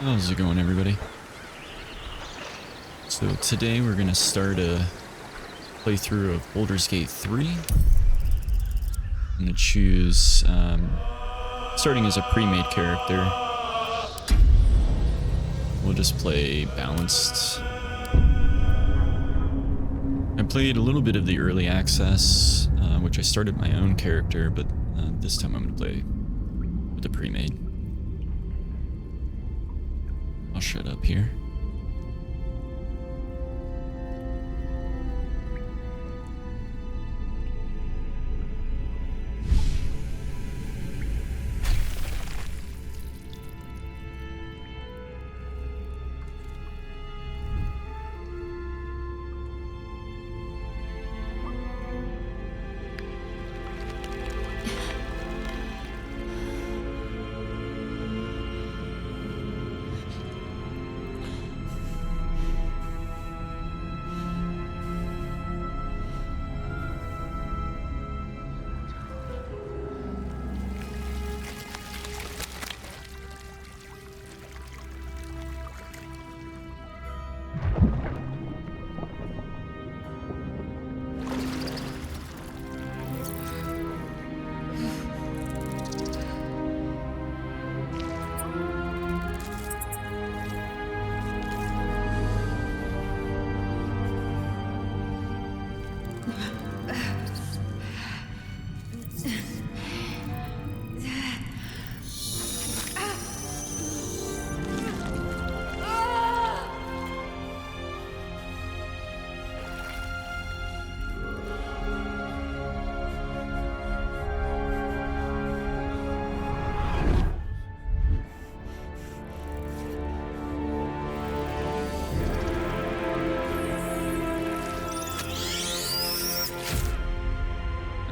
How's it going, everybody? So today we're gonna start a playthrough of Baldur's Gate 3. I'm gonna choose starting as a pre-made character. We'll just play balanced. I played a little bit of the early access, which I started my own character, but this time I'm gonna play with the pre-made. I'll shut up here.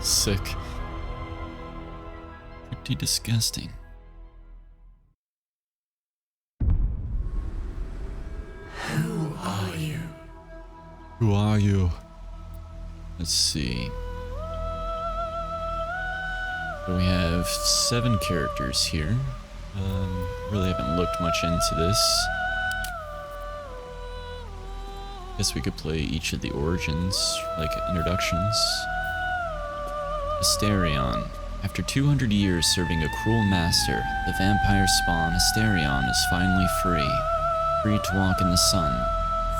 Sick. Pretty disgusting. Who are you? Who are you? Let's see. So we have 7 characters here. Really haven't looked much into this. Guess we could play each of the origins, like introductions. Asterion. After 200 years serving a cruel master, the vampire spawn Asterion is finally free. Free to walk in the sun,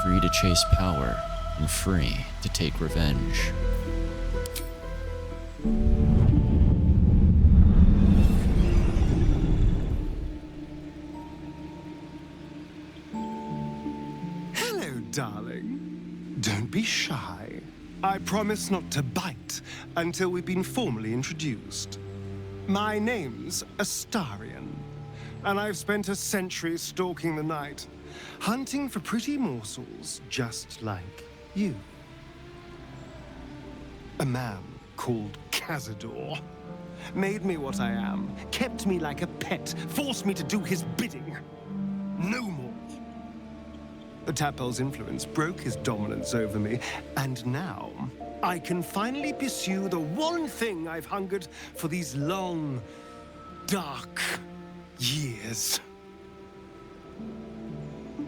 free to chase power, and free to take revenge. Hello, darling. Don't be shy. I promise not to bite until we've been formally introduced. My name's Astarion, and I've spent a century stalking the night, hunting for pretty morsels just like you. A man called Cazador made me what I am, kept me like a pet, forced me to do his bidding. No more. The Tadpole's influence broke his dominance over me, and now I can finally pursue the one thing I've hungered for these long, dark years.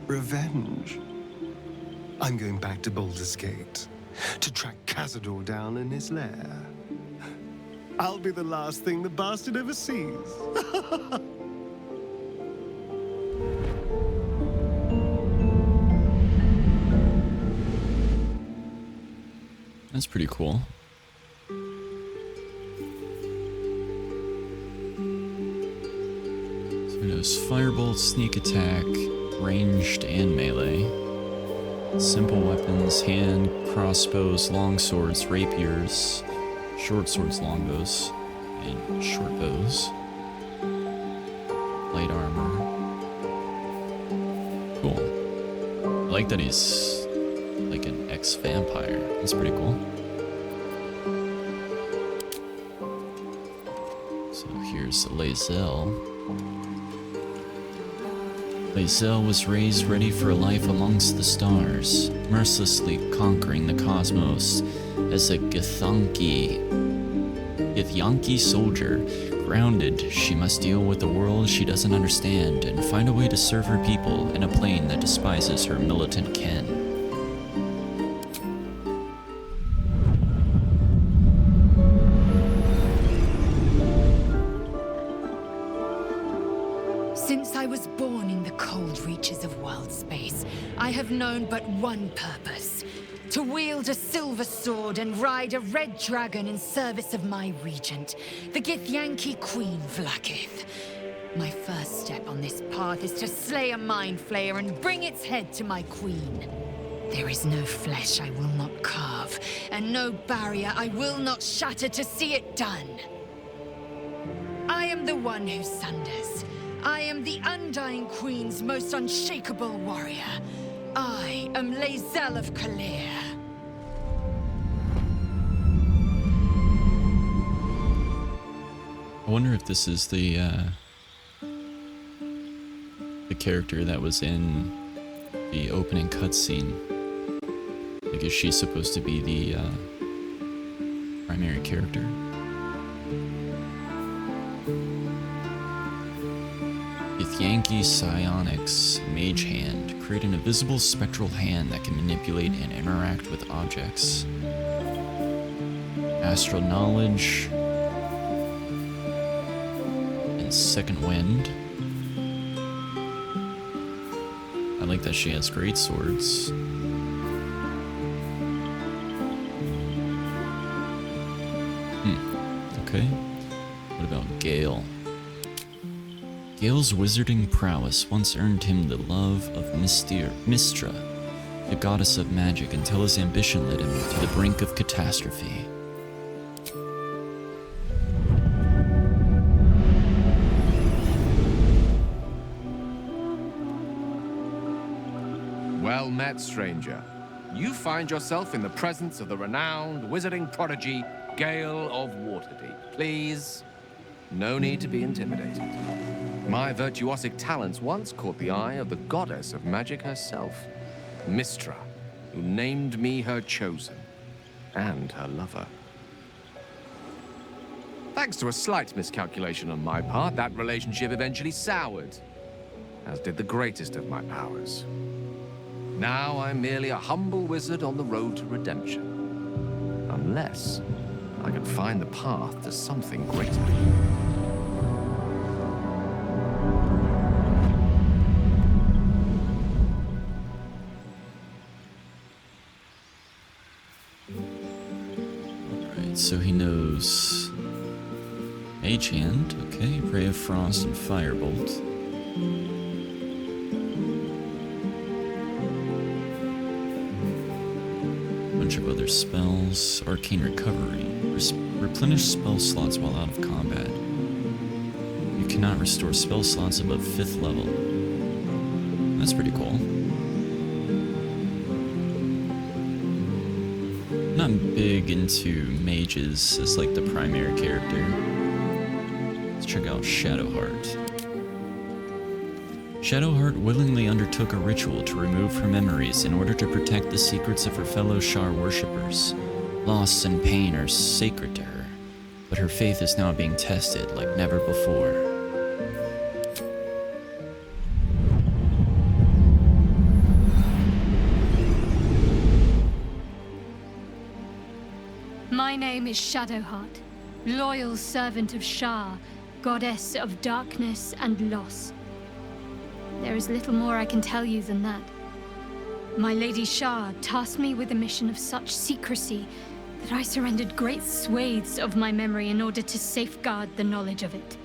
Revenge. I'm going back to Baldur's Gate to track Cazador down in his lair. I'll be the last thing the bastard ever sees. That's pretty cool. So it has firebolt, sneak attack, ranged and melee. Simple weapons, hand, crossbows, long swords, rapiers, short swords, longbows, and short bows. Light armor. Cool. I like that he's like an ex-vampire. That's pretty cool. So here's Lae'zel. Lae'zel was raised ready for a life amongst the stars, mercilessly conquering the cosmos as a Githyanki soldier, Grounded, she must deal with a world she doesn't understand and find a way to serve her people in a plane that despises her militant kin. Since I was born in the cold reaches of world space, I have known but one purpose. To wield a silver sword and ride a red dragon in service of my regent, the Githyanki Queen Vlaakith. My first step on this path is to slay a mind flayer and bring its head to my queen. There is no flesh I will not carve, and no barrier I will not shatter to see it done. I am the one who sunders. I am the Undying Queen's most unshakable warrior. I am Lae'zel of Kalir. I wonder if this is the character that was in the opening cutscene. Like, is she supposed to be the primary character? Githyanki Psionics Mage Hand. Create an invisible spectral hand that can manipulate and interact with objects. Astral Knowledge. And Second Wind. I like that she has great swords. Okay. What about Gale? Gale's wizarding prowess once earned him the love of Mystra, the goddess of magic, until his ambition led him to the brink of catastrophe. Well met, stranger. You find yourself in the presence of the renowned wizarding prodigy, Gale of Waterdeep. Please, no need to be intimidated. My virtuosic talents once caught the eye of the goddess of magic herself, Mystra, who named me her chosen, and her lover. Thanks to a slight miscalculation on my part, that relationship eventually soured, as did the greatest of my powers. Now I'm merely a humble wizard on the road to redemption. Unless I can find the path to something greater. Alright, so he knows Mage Hand, okay, Ray of Frost and Firebolt. Bunch of other spells. Arcane Recovery. Replenish spell slots while out of combat. You cannot restore spell slots above 5th level. That's pretty cool. Not big into mages as like the primary character. Let's check out Shadowheart. Shadowheart willingly undertook a ritual to remove her memories in order to protect the secrets of her fellow Shar worshippers. Loss and pain are sacred to her, but her faith is now being tested like never before. My name is Shadowheart, loyal servant of Shar, goddess of darkness and loss. There is little more I can tell you than that. My Lady Shar tasked me with a mission of such secrecy that I surrendered great swathes of my memory in order to safeguard the knowledge of it.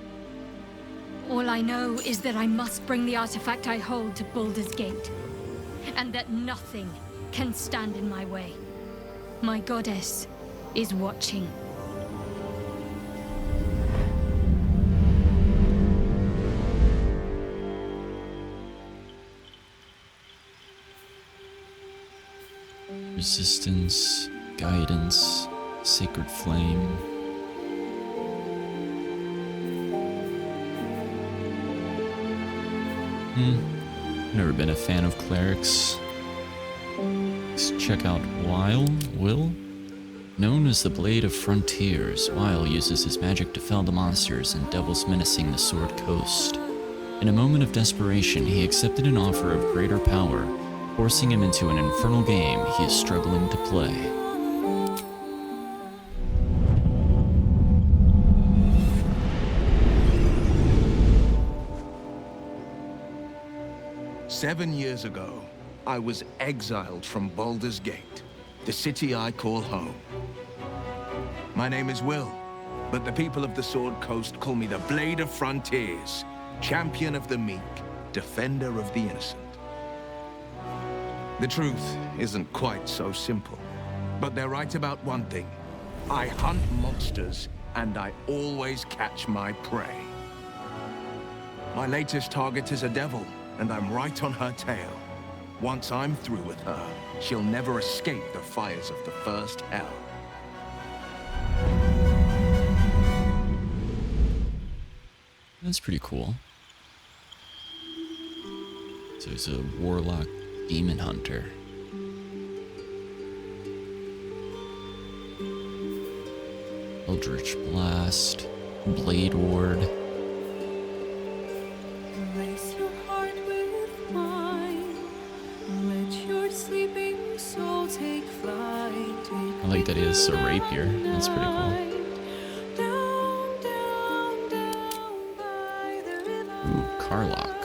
All I know is that I must bring the artifact I hold to Baldur's Gate, and that nothing can stand in my way. My goddess is watching. Resistance, guidance, sacred flame. Never been a fan of clerics. Let's check out Will. Known as the Blade of Frontiers, Weil uses his magic to fell the monsters and devils menacing the Sword Coast. In a moment of desperation, he accepted an offer of greater power, forcing him into an infernal game he is struggling to play. "7 years ago, I was exiled from Baldur's Gate, the city I call home. My name is Will, but the people of the Sword Coast call me the Blade of Frontiers, champion of the meek, defender of the innocent. The truth isn't quite so simple, but they're right about one thing. I hunt monsters, and I always catch my prey. My latest target is a devil, and I'm right on her tail. Once I'm through with her, she'll never escape the fires of the first hell." That's pretty cool. So he's a warlock demon hunter. Eldritch Blast, Blade Ward. Place your heart with mine. Let your sleeping soul take flight. I like that he has a rapier. That's pretty cool. Down, down, down by the river. Ooh, Karlach.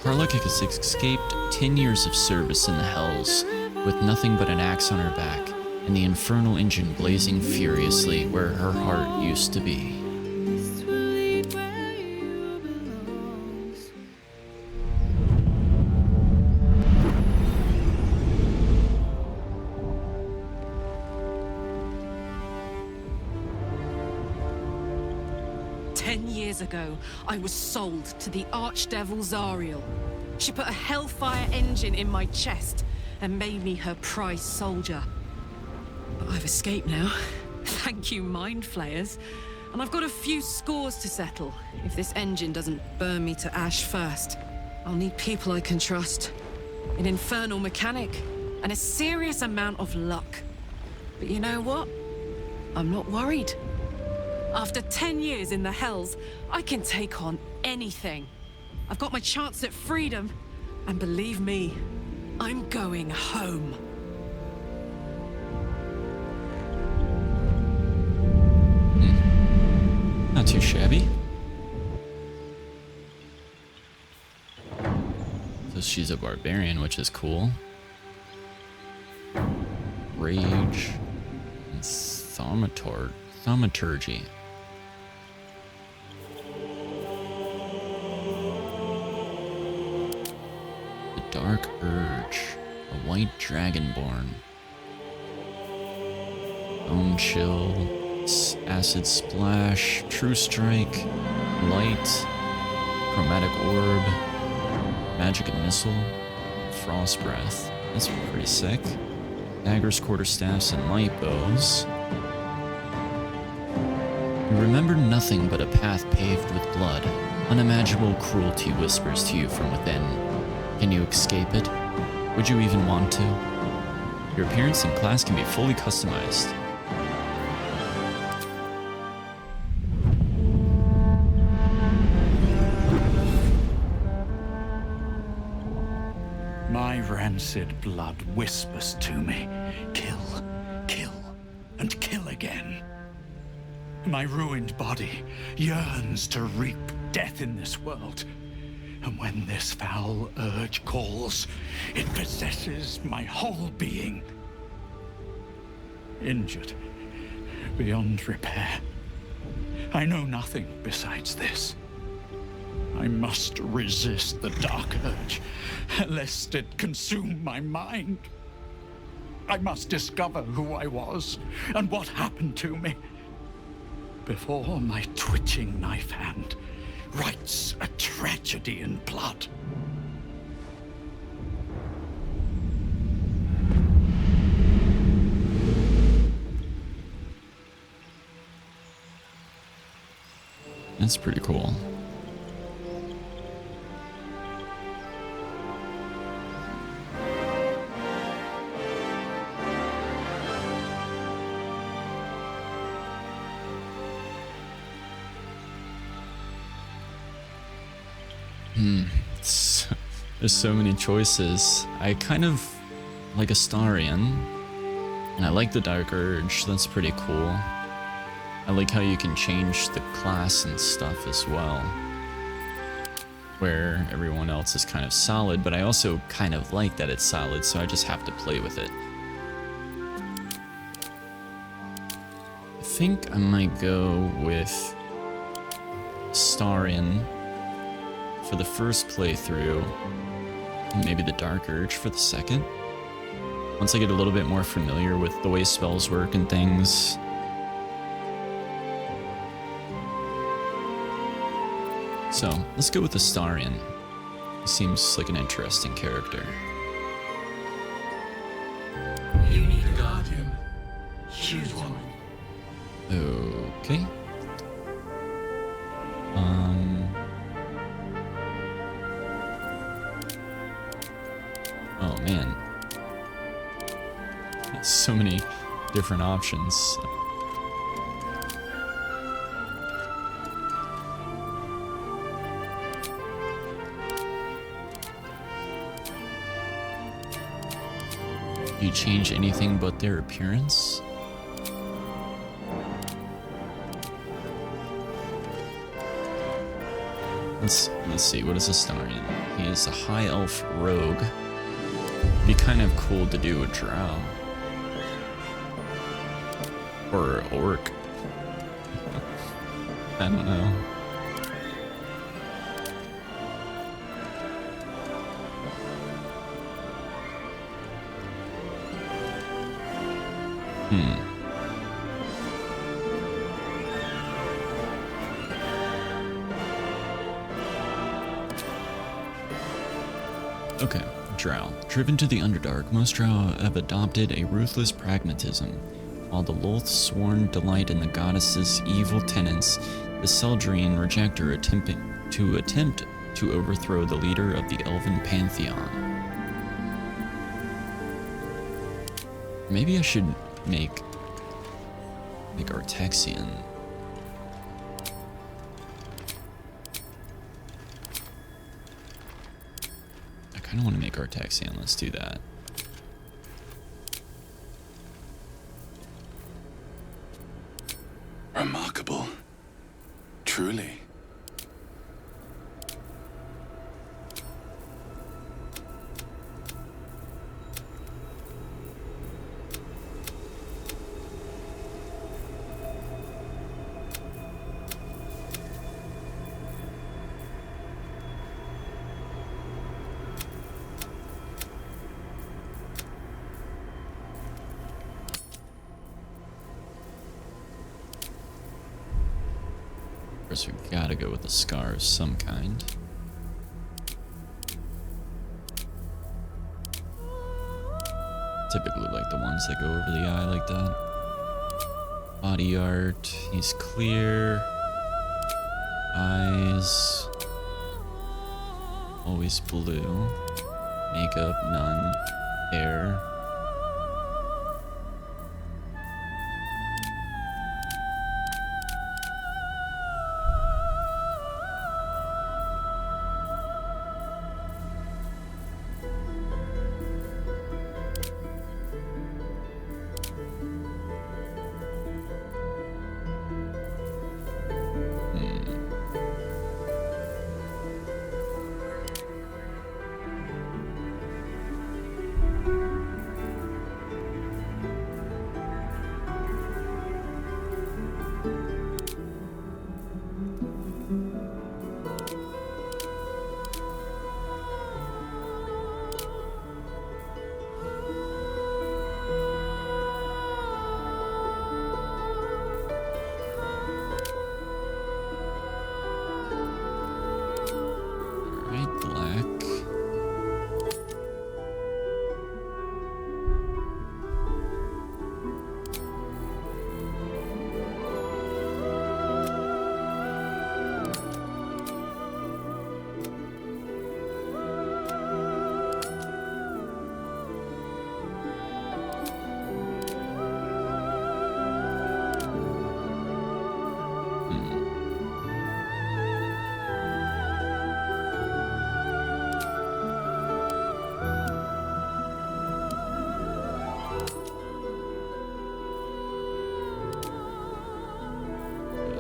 Karlach has escaped 10 years of service in the Hells with nothing but an axe on her back and the infernal engine blazing furiously where her heart used to be. This will lead where you belong. Years ago, I was sold to the Archdevil Zariel. She put a hellfire engine in my chest and made me her prize soldier. But I've escaped now. Thank you, Mind Flayers. And I've got a few scores to settle. If this engine doesn't burn me to ash first, I'll need people I can trust. An infernal mechanic and a serious amount of luck. But you know what? I'm not worried. After 10 years in the Hells, I can take on anything. I've got my chance at freedom, and believe me, I'm going home. Not too shabby. So she's a barbarian, which is cool. Rage and thaumaturgy. Dark Urge, a white dragonborn. Bone Chill, Acid Splash, True Strike, Light, Chromatic Orb, Magic Missile, Frost Breath. That's pretty sick. Daggers, Quarterstaffs, and Light Bows. You remember nothing but a path paved with blood. Unimaginable cruelty whispers to you from within. Can you escape it? Would you even want to? Your appearance and class can be fully customized. My rancid blood whispers to me, kill, kill, and kill again. My ruined body yearns to reap death in this world. And when this foul urge calls, it possesses my whole being. Injured beyond repair. I know nothing besides this. I must resist the dark urge, lest it consume my mind. I must discover who I was and what happened to me before my twitching knife hand writes a tragedy in blood. That's pretty cool. It's- There's so many choices. I kind of like Astarion, and I like the Dark Urge. That's pretty cool. I like how you can change the class and stuff as well, where everyone else is kind of solid, but I also kind of like that it's solid, so I just have to play with it. I think I might go with Astarion for the first playthrough, and maybe the Dark Urge for the second. Once I get a little bit more familiar with the way spells work and things. So, let's go with Astarion. He seems like an interesting character. You need a guardian. Choose one. Okay. Oh man. So many different options. Do you change anything but their appearance? Let's see, what is Astarion? He is a high elf rogue. Be kind of cool to do a drow. Or an orc. I don't know. Okay, Drow. Driven to the Underdark, most Drow have adopted a ruthless pragmatism. While the Lolth sworn delight in the goddess's evil tenets, the Seldrian reject her attempt to overthrow the leader of the Elven Pantheon. Maybe I should make Artexian. I kind of want to make Artexian. Let's do that. Remarkable. Truly. Of course, we gotta go with a scar of some kind. Typically like the ones that go over the eye like that. Body art, he's clear. Eyes, always blue. Makeup, none. Hair.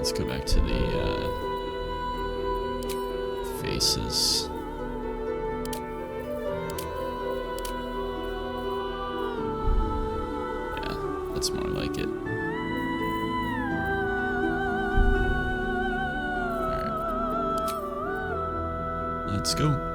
Let's go back to the faces. Yeah, that's more like it. Alright. Let's go.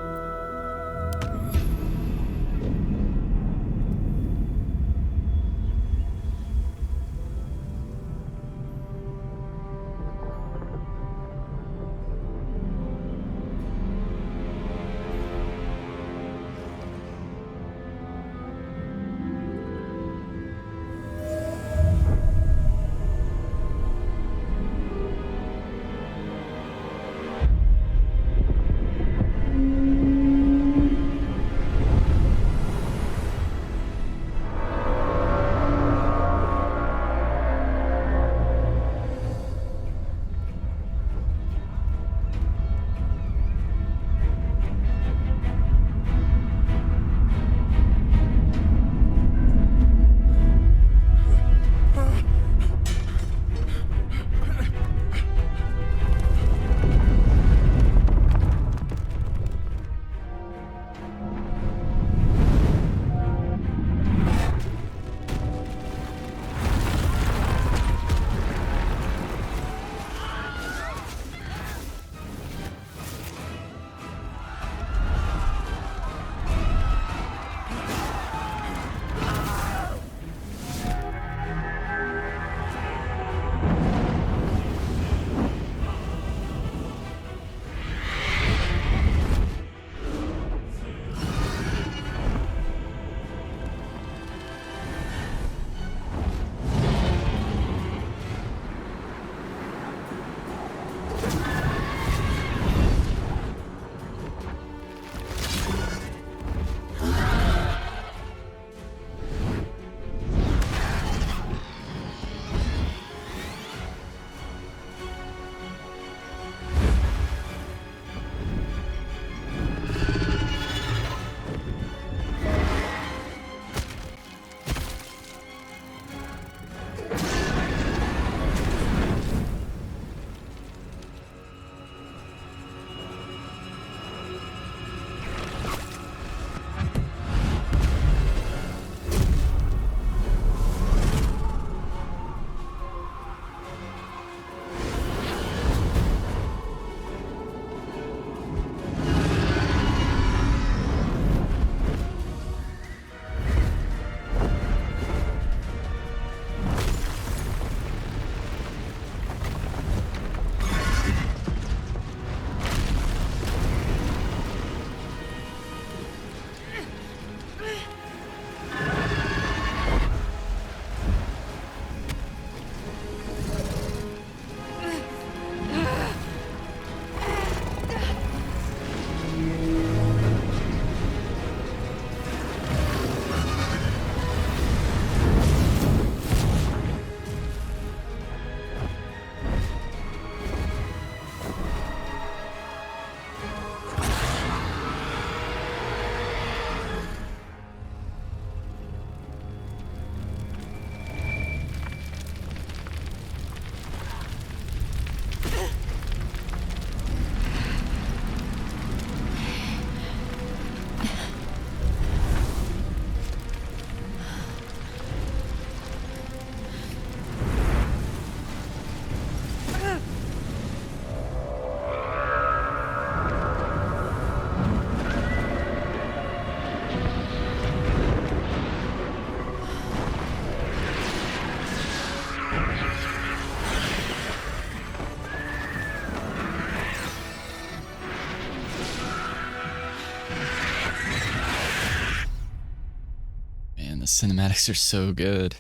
The cinematics are so good.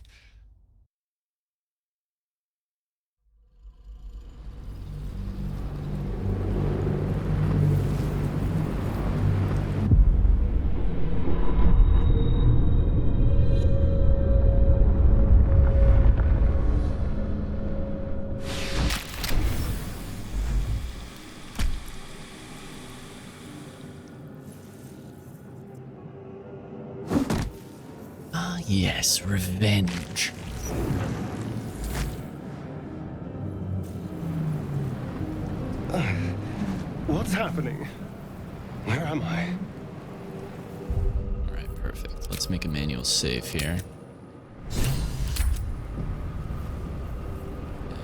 Yes, revenge. What's happening? Where am I? Alright, perfect. Let's make a manual save here.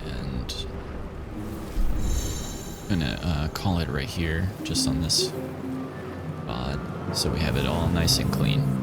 And I'm gonna call it right here, just on this spot, so we have it all nice and clean.